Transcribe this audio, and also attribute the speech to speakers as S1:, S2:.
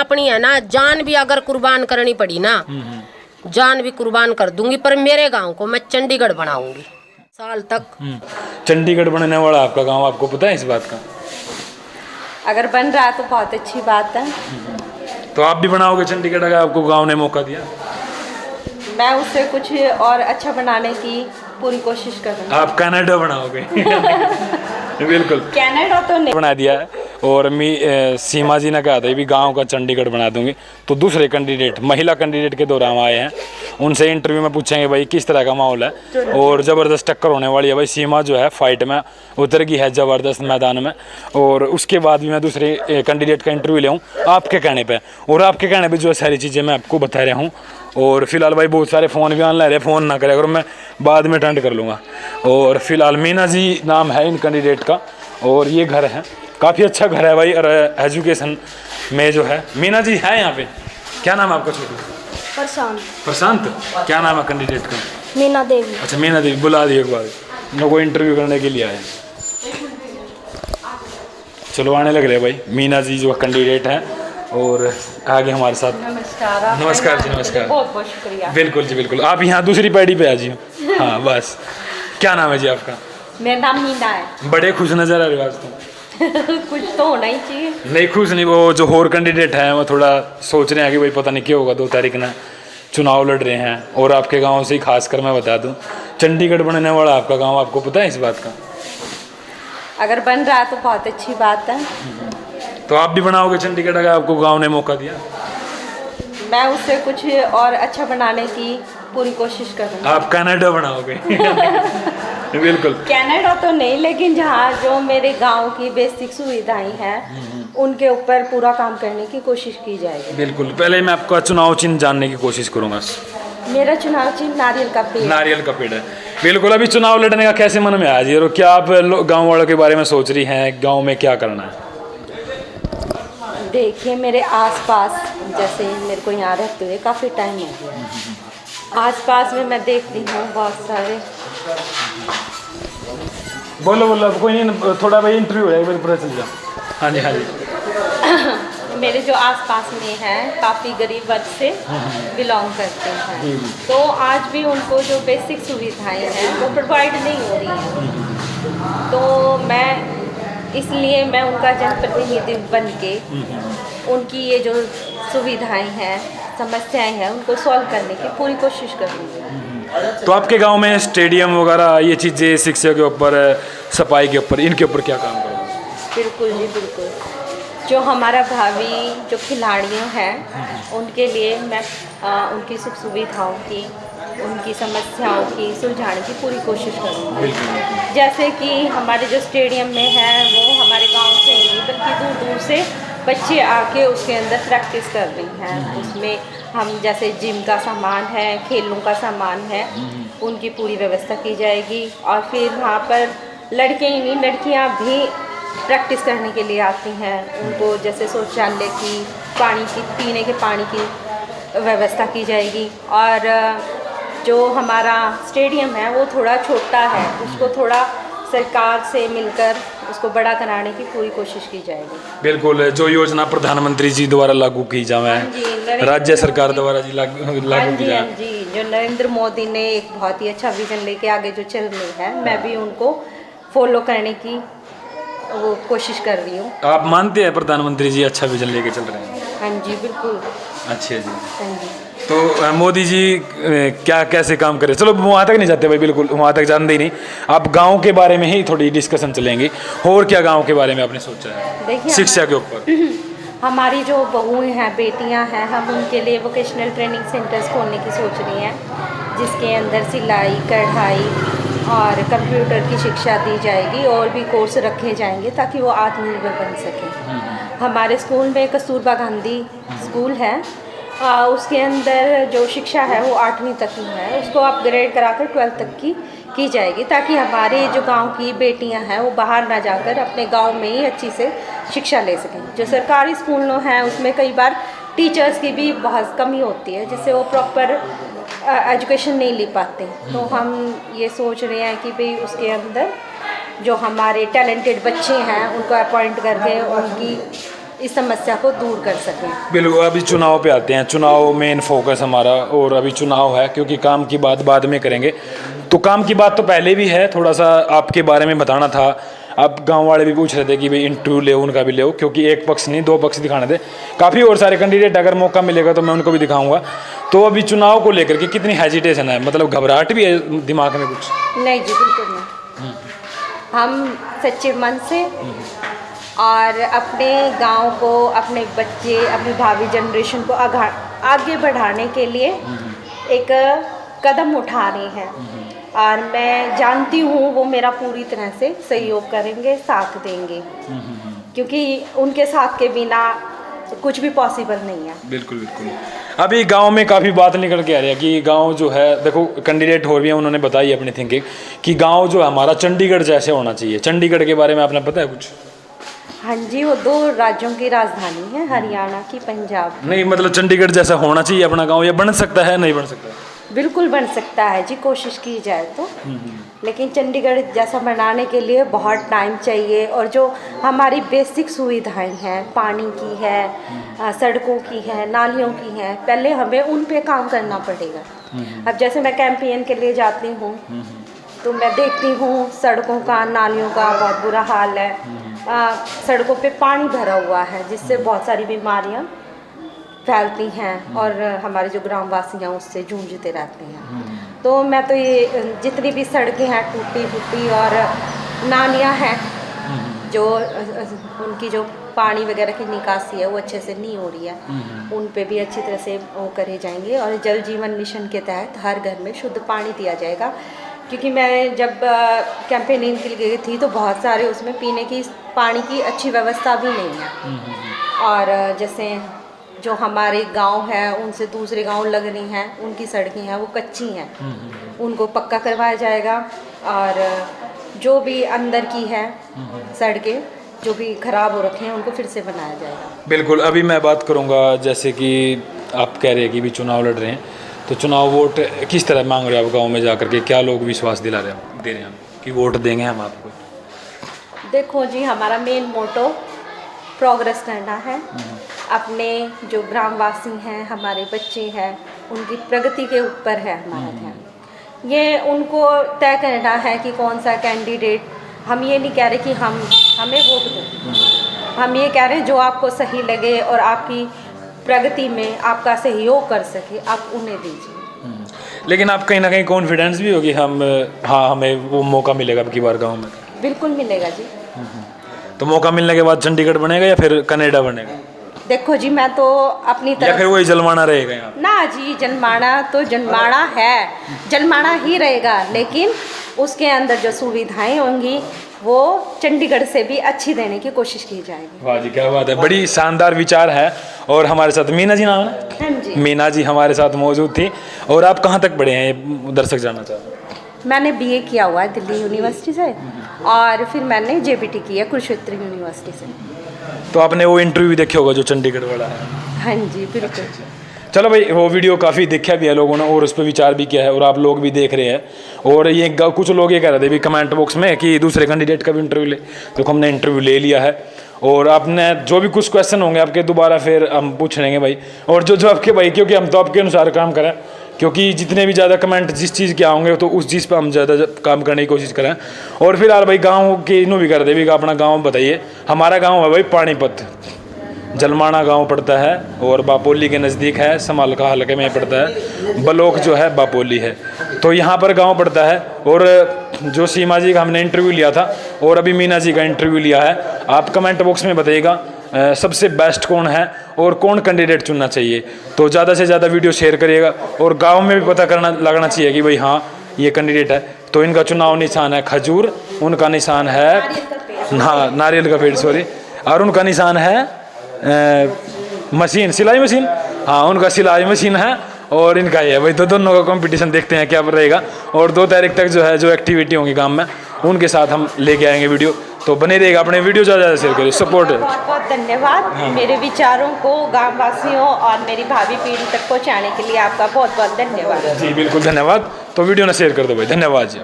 S1: अपनी है ना, जान भी अगर कुर्बान करनी पड़ी ना, जान भी कुर्बान कर दूंगी, पर मेरे गांव को मैं चंडीगढ़ बनाऊंगी साल तक।
S2: चंडीगढ़ बनने वाला आपका गांव, आपको पता है इस बात का?
S3: अगर बन रहा है तो बहुत अच्छी बात है।
S2: तो आप भी बनाओगे चंडीगढ़ अगर आपको गांव ने मौका दिया?
S3: मैं उससे कुछ और अच्छा बनाने की पूरी कोशिश करूँगी।
S2: आप कनाडा बनाओगे? बिल्कुल,
S3: कनाडा तो नहीं
S2: बना दिया है। और सीमा जी ने कहा था भी गांव का चंडीगढ़ बना दूंगी। तो दूसरे कैंडिडेट, महिला कैंडिडेट के दौरान आए हैं, उनसे इंटरव्यू में पूछेंगे भाई किस तरह का माहौल है। और ज़बरदस्त टक्कर होने वाली है भाई। सीमा जो है फाइट में उतर गई है ज़बरदस्त मैदान में। और उसके बाद भी मैं दूसरे कैंडिडेट का इंटरव्यू ले आऊँ आपके कहने पर, और आपके कहने पर जो है सारी चीज़ें मैं आपको बता रहा हूँ। और फिलहाल भाई बहुत सारे फ़ोन भी ऑनलाइन है, फ़ोन ना करे अगर मैं बाद में अटेंड कर लूँगा। और फिलहाल मीना जी नाम है इन कैंडिडेट का, और ये घर है, काफ़ी अच्छा घर है भाई। और एजुकेशन में जो है मीना जी है यहाँ पे। क्या नाम है आपका? छोटू?
S4: प्रशांत।
S2: प्रशांत। क्या नाम है कैंडिडेट का?
S4: मीना देवी।
S2: अच्छा मीना देवी, बुला दिए एक बार, मेरे को इंटरव्यू करने के लिए आए। चलो आने लग रहे भाई। मीना जी जो कैंडिडेट हैं और आगे हमारे साथ।
S3: नमस्कार।
S2: नमस्कार जी, नमस्कार।
S3: बहुत बहुत शुक्रिया।
S2: बिल्कुल जी बिल्कुल, आप यहाँ दूसरी पैड़ी पे आ जी। हाँ बस। क्या नाम है जी आपका?
S3: मेरा नाम मीना है।
S2: बड़े खुश नजर आ रहे हो आज तो।
S3: कुछ तो होना ही चाहिए।
S2: नहीं खुश नहीं, वो जो और कैंडिडेट हैं वो थोड़ा सोच रहे हैं कि भाई पता नहीं क्या होगा। 2 तारीख ना चुनाव लड़ रहे हैं, और आपके गांव से ही खासकर मैं बता दूं चंडीगढ़ बनने वाला आपका गांव, आपको पता है इस बात का?
S3: अगर बन रहा है तो बहुत अच्छी बात है।
S2: तो आप भी बनाओगे चंडीगढ़ अगर आपको गांव ने मौका दिया?
S3: मैं उससे कुछ और अच्छा बनाने की पूरी कोशिश करूँगी।
S2: आप कनाडा बनाओगे? बिल्कुल।
S3: कनाडा तो नहीं, लेकिन जहाँ जो मेरे गांव की बेसिक सुविधाएं हैं उनके ऊपर पूरा काम करने की कोशिश की जाएगी।
S2: बिल्कुल। पहले मैं आपका चुनाव चिन्ह जानने की कोशिश करूँगा।
S3: मेरा चुनाव चिन्ह नारियल का पेड़।
S2: नारियल का पेड़ है। बिल्कुल। अभी चुनाव लड़ने का कैसे मन में आया जी, और क्या आप गाँव वालों के बारे में सोच रही हैं, गाँव में क्या करना है?
S3: देखिए मेरे आसपास, जैसे मेरे को यहाँ रहते हुए काफ़ी टाइम हो गया, आसपास में मैं देखती हूँ बहुत सारे।
S2: बोलो बोलो, कोई नहीं, थोड़ा भाई इंटरव्यू है, मेरे पता चल जाए। हाँ जी हाँ जी।
S3: मेरे जो आसपास में हैं काफ़ी गरीब वर्ग से बिलोंग करते हैं, तो आज भी उनको जो बेसिक सुविधाएं हैं वो प्रोवाइड नहीं हो रही हैं। तो मैं इसलिए मैं उनका जनप्रतिनिधि बन के उनकी ये जो सुविधाएं हैं, समस्याएं हैं, उनको सॉल्व करने की पूरी कोशिश करूँगी।
S2: तो आपके गांव में स्टेडियम वगैरह ये चीज़ें, शिक्षा के ऊपर, सफाई के ऊपर, इनके ऊपर क्या काम करोगे?
S3: बिल्कुल जी बिल्कुल। जो हमारा भावी जो खिलाड़ियों हैं उनके लिए मैं उनकी सुख सुविधाओं की, उनकी समस्याओं की सुलझाने की पूरी कोशिश करूँगी। जैसे कि हमारे जो स्टेडियम में है वो हमारे गांव से ही नहीं बल्कि दूर दूर से बच्चे आके उसके अंदर प्रैक्टिस कर रही हैं। उसमें हम जैसे जिम का सामान है, खेलों का सामान है, उनकी पूरी व्यवस्था की जाएगी। और फिर वहाँ पर लड़के ही नहीं, लड़कियाँ भी प्रैक्टिस करने के लिए आती हैं। उनको जैसे शौचालय की, पानी की, पीने के पानी की व्यवस्था की जाएगी। और जो हमारा स्टेडियम है वो थोड़ा छोटा है, उसको थोड़ा सरकार से मिलकर उसको बड़ा कराने की पूरी कोशिश की जाएगी।
S2: बिल्कुल। जो योजना प्रधानमंत्री जी द्वारा लागू की जाए, राज्य सरकार द्वारा जी लागू की जाए।
S3: हाँ जी, जो नरेंद्र मोदी ने एक बहुत ही अच्छा विजन लेके आगे जो चल रही है, मैं भी उनको फॉलो करने की वो कोशिश कर रही हूँ।
S2: आप मानते हैं प्रधानमंत्री जी अच्छा विजन लेके चल रहे हैं?
S3: हाँ जी बिल्कुल।
S2: अच्छा जी।
S3: हाँ जी।
S2: तो मोदी जी क्या कैसे काम करे, चलो वहाँ तक नहीं जाते भाई, बिल्कुल वहाँ तक जानते ही नहीं। आप गांव के बारे में ही थोड़ी डिस्कशन चलेंगे। और क्या गांव के बारे में आपने सोचा है?
S3: देखिए
S2: शिक्षा के ऊपर
S3: हमारी जो बहुएं हैं, बेटियां हैं, हम उनके लिए वोकेशनल ट्रेनिंग सेंटर्स खोलने की सोच रही हैं, जिसके अंदर सिलाई, कढ़ाई और कंप्यूटर की शिक्षा दी जाएगी और भी कोर्स रखे जाएंगे ताकि वो आत्मनिर्भर बन सकें। हमारे स्कूल में कस्तूरबा गांधी स्कूल है, उसके अंदर जो शिक्षा है वो 8वीं तक की है, उसको अपग्रेड कराकर 12th तक की जाएगी ताकि हमारे जो गांव की बेटियां हैं वो बाहर ना जाकर अपने गांव में ही अच्छी से शिक्षा ले सकें। जो सरकारी स्कूलों हैं उसमें कई बार टीचर्स की भी बहुत कमी होती है, जिससे वो प्रॉपर एजुकेशन नहीं ले पाते। तो हम ये सोच रहे हैं कि भाई उसके अंदर जो हमारे टैलेंटेड बच्चे हैं उनको अपॉइंट करके उनकी इस समस्या को दूर कर सकें।
S2: बिल्कुल, अभी चुनाव पे आते हैं। चुनाव मेन फोकस हमारा, और अभी चुनाव है क्योंकि काम की बात बाद में करेंगे। तो काम की बात तो पहले भी है, थोड़ा सा आपके बारे में बताना था। अब गांव वाले भी पूछ रहे थे कि भाई इंटरव्यू ले, उनका भी ले, क्योंकि एक पक्ष नहीं 2 पक्ष दिखाने थे। काफ़ी और सारे कैंडिडेट, अगर मौका मिलेगा तो मैं उनको भी दिखाऊंगा। तो अभी चुनाव को लेकर के कितनी हेजिटेशन है, मतलब घबराहट भी है दिमाग में कुछ?
S3: नहीं जी, बिल्कुल नहीं। हम सच्चे मन से और अपने गांव को, अपने बच्चे, अपनी भावी जनरेशन को आगे बढ़ाने के लिए एक कदम उठा रहे हैं, और मैं जानती हूँ वो मेरा पूरी तरह से सहयोग करेंगे, साथ देंगे, क्योंकि उनके साथ के बिना कुछ भी पॉसिबल नहीं है।
S2: बिल्कुल बिल्कुल। अभी गांव में काफ़ी बात निकल के आ रही है कि गांव जो है, देखो कैंडिडेट हो रही है, उन्होंने बताई अपनी थिंकिंग कि गांव जो है हमारा चंडीगढ़ जैसे होना चाहिए। चंडीगढ़ के बारे में आपने पता है कुछ?
S3: हाँ जी, वो 2 राज्यों की राजधानी है, हरियाणा की, पंजाब।
S2: नहीं, मतलब चंडीगढ़ जैसा होना चाहिए अपना गांव, या बन सकता है, नहीं बन सकता?
S3: बिल्कुल बन सकता है जी, कोशिश की जाए तो। लेकिन चंडीगढ़ जैसा बनाने के लिए बहुत टाइम चाहिए, और जो हमारी बेसिक सुविधाएं हैं, पानी की है, सड़कों की है, नालियों की है, पहले हमें उन पे काम करना पड़ेगा। अब जैसे मैं कैंपेन के लिए जाती हूँ तो मैं देखती हूँ सड़कों का, नालियों का बहुत बुरा हाल है। सड़कों पे पानी भरा हुआ है, जिससे बहुत सारी बीमारियाँ फैलती हैं, और हमारे जो ग्रामवासी हैं उससे जूझते रहते हैं। तो मैं तो ये जितनी भी सड़कें हैं टूटी फूटी, और नालियाँ हैं जो उनकी जो पानी वगैरह की निकासी है वो अच्छे से नहीं हो रही है, उन पे भी अच्छी तरह से वो करे जाएंगे। और जल जीवन मिशन के तहत हर घर में शुद्ध पानी दिया जाएगा, क्योंकि मैं जब कैंपेनिंग के लिए गई थी तो बहुत सारे उसमें पीने की पानी की अच्छी व्यवस्था भी नहीं है। और जैसे जो हमारे गांव है उनसे दूसरे गांव लग रही हैं, उनकी सड़कें हैं वो कच्ची हैं, उनको पक्का करवाया जाएगा। और जो भी अंदर की है सड़कें जो भी ख़राब हो रखे हैं उनको फिर से बनाया जाएगा।
S2: बिल्कुल। अभी मैं बात करूंगा, जैसे कि आप कह रहे हैं कि भी चुनाव लड़ रहे हैं, तो चुनाव वोट किस तरह मांग रहे हैं आप गाँव में जा करके? क्या लोग विश्वास दे रहे हैं कि वोट देंगे हम आपको?
S3: देखो जी, हमारा मेन मोटो प्रोग्रेस करना है। अपने जो ग्रामवासी हैं, हमारे बच्चे हैं, उनकी प्रगति के ऊपर है हमारा ध्यान। ये उनको तय करना है कि कौन सा कैंडिडेट, हम ये नहीं कह रहे कि हमें वोट दो, हम ये कह रहे हैं जो आपको सही लगे और आपकी प्रगति में आपका सहयोग कर सके, आप उन्हें दीजिए।
S2: लेकिन आप कहीं ना कहीं कॉन्फिडेंस भी होगी हमें वो मौका मिलेगा अब की बार गाँव में?
S3: बिल्कुल मिलेगा जी।
S2: तो मौका मिलने के बाद चंडीगढ़ बनेगा या फिर कनाडा बनेगा?
S3: देखो जी, मैं तो अपनी तरफ,
S2: या फिर वही जलमाना रहेगा यहाँ?
S3: ना जी, जलमाना तो जलमाना है, जलमाना ही रहेगा, लेकिन उसके अंदर जो सुविधाएं होंगी वो चंडीगढ़ से भी अच्छी देने की कोशिश की जाएगी।
S2: वाह जी, क्या बात है, बड़ी शानदार विचार है। और हमारे साथ मीना जी नाम है?
S3: हाँ जी,
S2: मीना जी हमारे साथ मौजूद थी। और आप कहाँ तक पढ़े हैं, दर्शक जानना चाहते हैं?
S3: मैंने बीए किया हुआ है दिल्ली यूनिवर्सिटी से, और फिर मैंने जेबीटी किया कुरुक्षेत्र यूनिवर्सिटी से।
S2: तो आपने वो इंटरव्यू देखे होगा जो चंडीगढ़ वाला है?
S3: हाँ जी, बिल्कुल।
S2: चलो भाई, वो वीडियो काफ़ी देखा भी है लोगों ने और उस पर विचार भी किया है, और आप लोग भी देख रहे हैं। और ये कुछ लोग ये कह रहे थे भी कमेंट बॉक्स में कि दूसरे कैंडिडेट का भी इंटरव्यू ले, तो हमने इंटरव्यू ले लिया है। और आपने जो भी कुछ क्वेश्चन होंगे आपके दोबारा फिर हम पूछ लेंगे भाई, और जो आपके भाई, क्योंकि हम तो आपके अनुसार काम करें, क्योंकि जितने भी ज़्यादा कमेंट जिस चीज़ के आएंगे तो उस चीज़ पर हम ज़्यादा काम करने की कोशिश करें। और फिलहाल भाई गाँव के इन्हों भी कर दे भी अपना गाँव बताइए। हमारा गाँव है भाई पानीपत, जलमाना गांव पड़ता है, और बापोली के नज़दीक है, समाल का हल्के में पड़ता है, बलोक जो है बापोली है, तो यहाँ पर गांव पड़ता है। और जो सीमा जी का हमने इंटरव्यू लिया था और अभी मीना जी का इंटरव्यू लिया है, आप कमेंट बॉक्स में बताइएगा सबसे बेस्ट कौन है और कौन कैंडिडेट चुनना चाहिए। तो ज़्यादा से ज़्यादा वीडियो शेयर करिएगा, और गाँव में भी पता लगना चाहिए कि भाई हाँ ये कैंडिडेट है। तो इनका चुनाव निशान है खजूर, उनका निशान है हाँ नारियल का पेड़, सॉरी, और उनका निशान है मशीन, सिलाई मशीन, हाँ उनका सिलाई मशीन है। और इनका ये भाई दोनों का कंपटीशन देखते हैं क्या रहेगा। और 2 तारीख तक जो है जो एक्टिविटी होंगी काम में, उनके साथ हम लेके आएंगे वीडियो। तो बने रहेगा, अपने वीडियो ज़्यादा शेयर करिए, सपोर्ट।
S3: बहुत बहुत धन्यवाद। मेरे विचारों को गाँव वासियों और मेरी भावी पीढ़ी तक पहुँचाने के लिए आपका बहुत बहुत धन्यवाद।
S2: जी बिल्कुल, धन्यवाद। तो वीडियो ना शेयर कर दो भाई, धन्यवाद जी।